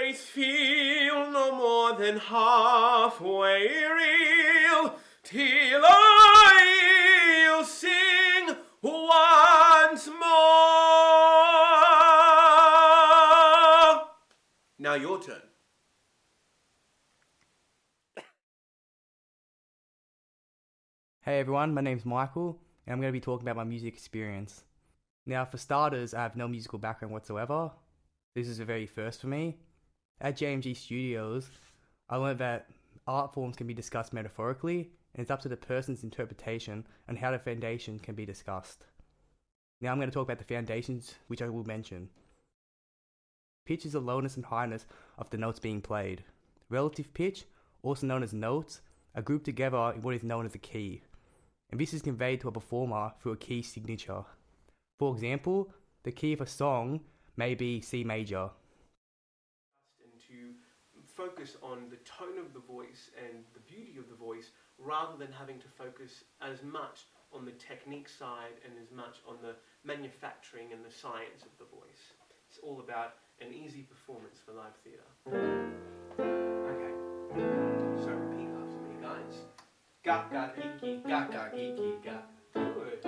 always feel no more than halfway real till I'll sing once more. Now your turn. Hey everyone, my name's Michael, and I'm going to be talking about my music experience. Now, for starters, I have no musical background whatsoever. This is a very first for me. At JMG Studios, I learned that art forms can be discussed metaphorically, and it's up to the person's interpretation on how the foundation can be discussed. Now I'm going to talk about the foundations, which I will mention. Pitch is the lowness and highness of the notes being played. Relative pitch, also known as notes, are grouped together in what is known as a key, and this is conveyed to a performer through a key signature. For example, the key of a song may be C major. And to focus on the tone of the voice and the beauty of the voice, rather than having to focus as much on the technique side and as much on the manufacturing and the science of the voice. It's all about an easy performance for live theatre. Okay, so repeat after me, guys. Ga ga kiki ga ga kiki ga. Good.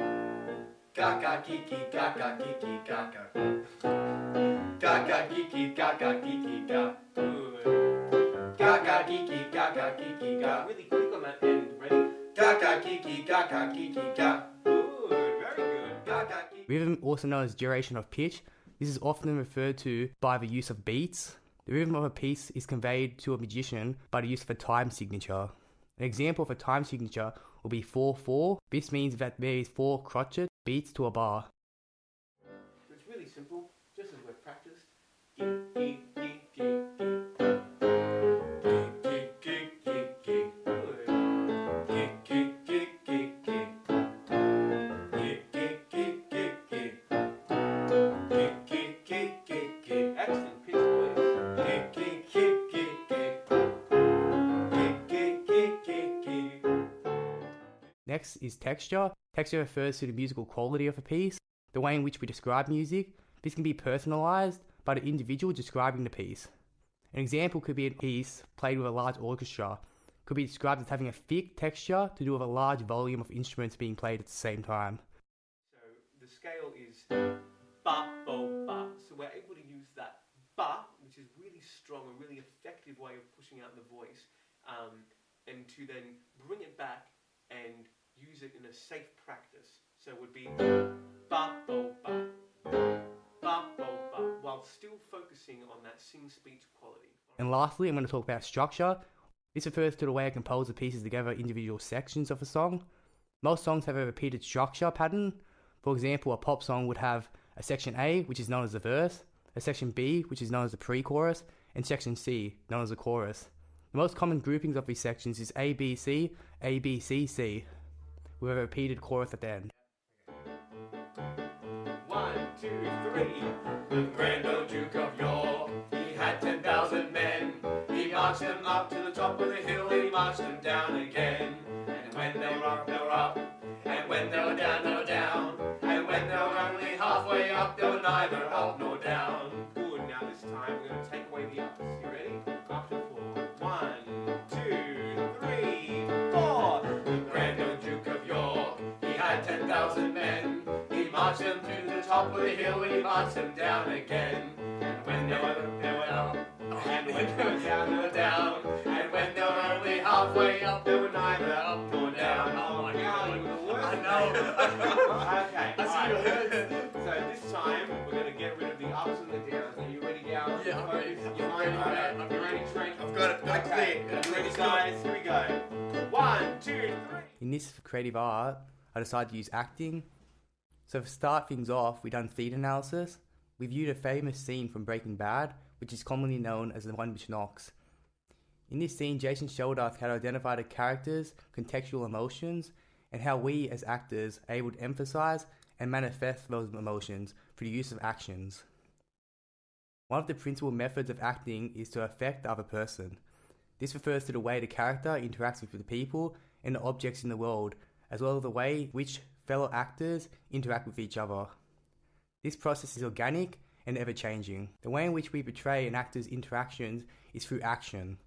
Ga ga kiki ga ga kiki ga ga. Ga ga kiki ga ga kiki ga. Good. Ga ga kiki ga ga kiki ga. Really quick on that end. Ready? Ga ga kiki ga ga kiki ga. Good. Very good. Ga ga kiki. Rhythm, also known as duration of pitch, this is often referred to by the use of beats. The rhythm of a piece is conveyed to a musician by the use of a time signature. An example of a time signature will be 4/4. This means that there is 4 crotchet beats to a bar. It's really simple, just as we've practiced. Excellent pitch, boys. Next is texture. Texture refers to the musical quality of a piece, the way in which we describe music. This can be personalized by the individual describing the piece. An example could be a piece played with a large orchestra. Could be described as having a thick texture to do with a large volume of instruments being played at the same time. So the scale is ba, bo, ba. So we're able to use that ba, which is really strong, a really effective way of pushing out the voice, and to then bring it back and use it in a safe practice. So it would be ba, bo, ba, ba, bo, ba, while still focusing on that sing-speech quality. And lastly, I'm going to talk about structure. This refers to the way I compose the pieces together individual sections of a song. Most songs have a repeated structure pattern. For example, a pop song would have a section A, which is known as the verse, a section B, which is known as the pre-chorus, and section C, known as the chorus. The most common groupings of these sections is A, B, C, A, B, C, C, with a repeated chorus at the end. 1, 2, 3. The grand old Duke of York, he had 10,000 men. He marched them up to the top of the hill, he marched them down again. And when they were up, they were up. And when they were down, they were down. And when they were only halfway up, they were neither up nor down. Good, now this time we're going to take away the ups. You ready? Up to 4. 1, 2, 3, 4. The grand old Duke of York, he had 10,000 men. He marched them to the top of the hill, he marched them down again. And when they were up, they were up. And when they were down, they were down. And when they were only halfway up, they were neither up nor down. Oh my God, you were the worst. I know. Okay, alright. So this time, we're going to get rid of the ups and the downs. Are you ready, Gal? Yeah, I'm ready. You're ready? I'm ready, Trent? I've got it. Got it clear. You ready, guys? Here we go. 1, 2, 3. In this creative art, I decided to use acting. So to start things off, we done theatre analysis. We viewed a famous scene from Breaking Bad, which is commonly known as the one which knocks. In this scene, Jason showed us how to identify the characters' contextual emotions and how we as actors are able to emphasize and manifest those emotions through the use of actions. One of the principal methods of acting is to affect the other person. This refers to the way the character interacts with the people and the objects in the world, as well as the way which fellow actors interact with each other. This process is organic and ever-changing. The way in which we portray an actor's interactions is through action.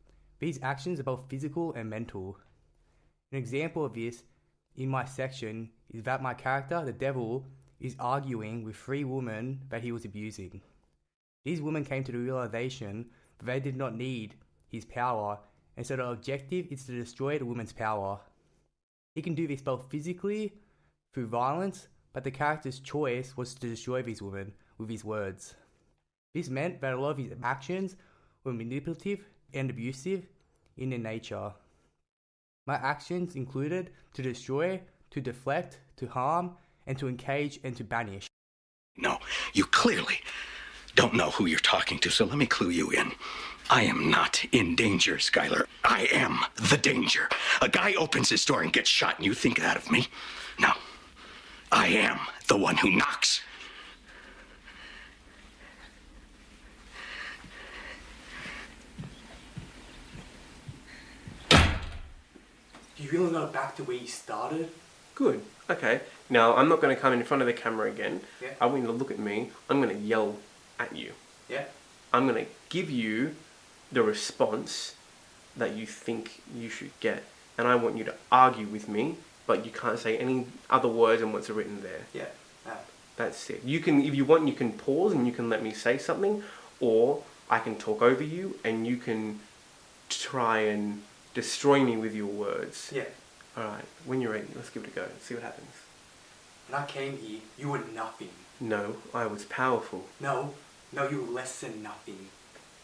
These actions are both physical and mental. An example of this in my section is that my character, the devil, is arguing with 3 women that he was abusing. These women came to the realization that they did not need his power, and so the objective is to destroy the woman's power. He can do this both physically, through violence, but the character's choice was to destroy these women with his words. This meant that a lot of his actions were manipulative and abusive in their nature. My actions included to destroy, to deflect, to harm, and to engage and to banish. No, you clearly don't know who you're talking to, so let me clue you in. I am not in danger, Skylar. I am the danger. A guy opens his door and gets shot, and you think that of me? No. I am the one who knocks. Do you really want to go back to where you started? Good. Okay. Now, I'm not going to come in front of the camera again. Yeah. I want you to look at me. I'm going to yell at you. Yeah? I'm going to give you the response that you think you should get. And I want you to argue with me, but you can't say any other words than what's written there. Yeah. That's it. You can, if you want, you can pause and you can let me say something, or I can talk over you and you can try and destroy me with your words. Yeah. Alright, when you're ready, let's give it a go. See what happens. When I came here, you were nothing. No, I was powerful. No, you were less than nothing.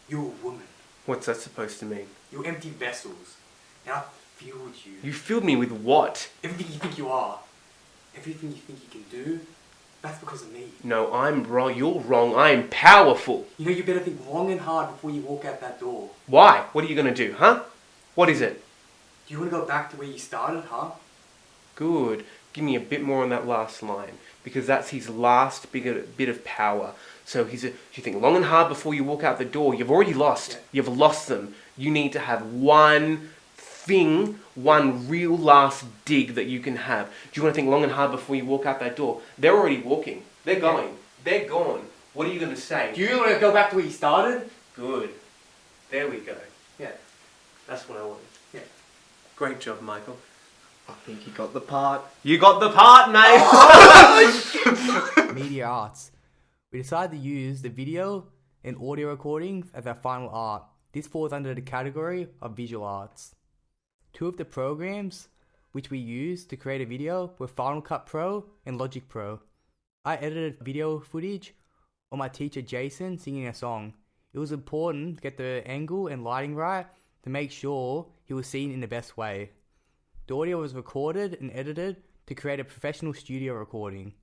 You were a woman. What's that supposed to mean? You were empty vessels. And I filled you. You filled me with what? Everything you think you are. Everything you think you can do. That's because of me. No, I'm wrong. You're wrong. I'm powerful. You know, you better think long and hard before you walk out that door. Why? What are you going to do, huh? What is it? Do you want to go back to where you started, huh? Good. Give me a bit more on that last line, because that's his last bit of power. So you think long and hard before you walk out the door. You've already lost. Yeah. You've lost them. You need to have one thing, one real last dig that you can have. Do you want to think long and hard before you walk out that door? They're already walking. They're going. They're gone. What are you going to say? Do you want to go back to where you started? Good. There we go. Yeah. That's what I wanted. Yeah. Great job, Michael. I think you got the part. You got the part, mate! Media arts. We decided to use the video and audio recordings as our final art. This falls under the category of visual arts. 2 of the programs which we used to create a video were Final Cut Pro and Logic Pro. I edited video footage of my teacher Jason singing a song. It was important to get the angle and lighting right to make sure he was seen in the best way. The audio was recorded and edited to create a professional studio recording.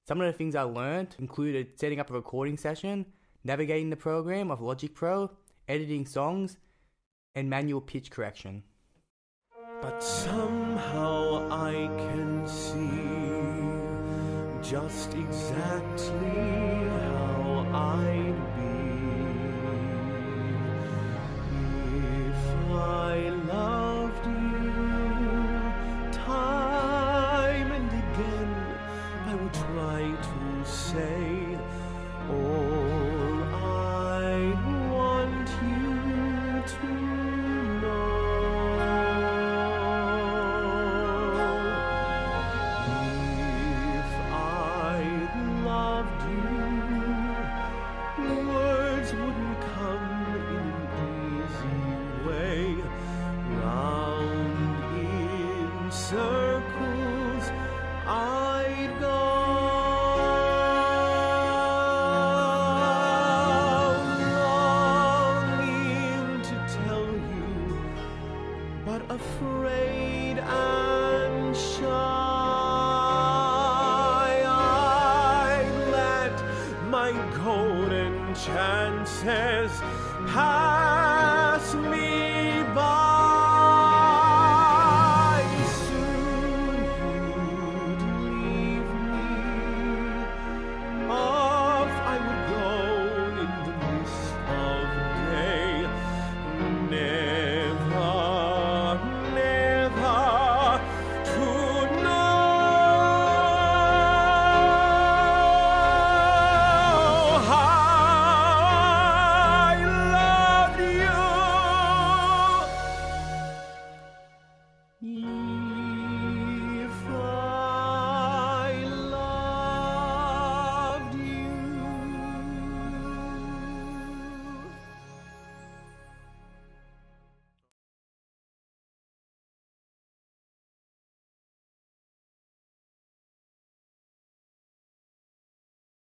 Some of the things I learned included setting up a recording session, navigating the program of Logic Pro, editing songs, and manual pitch correction. But somehow I can see just exactly how I'd be if I loved you. Time and again I would try to say all I want you to know. If I loved you, words wouldn't come in an easy way. Round in circles I'd go, longing to tell you, but afraid and shy. I let my golden chances pass me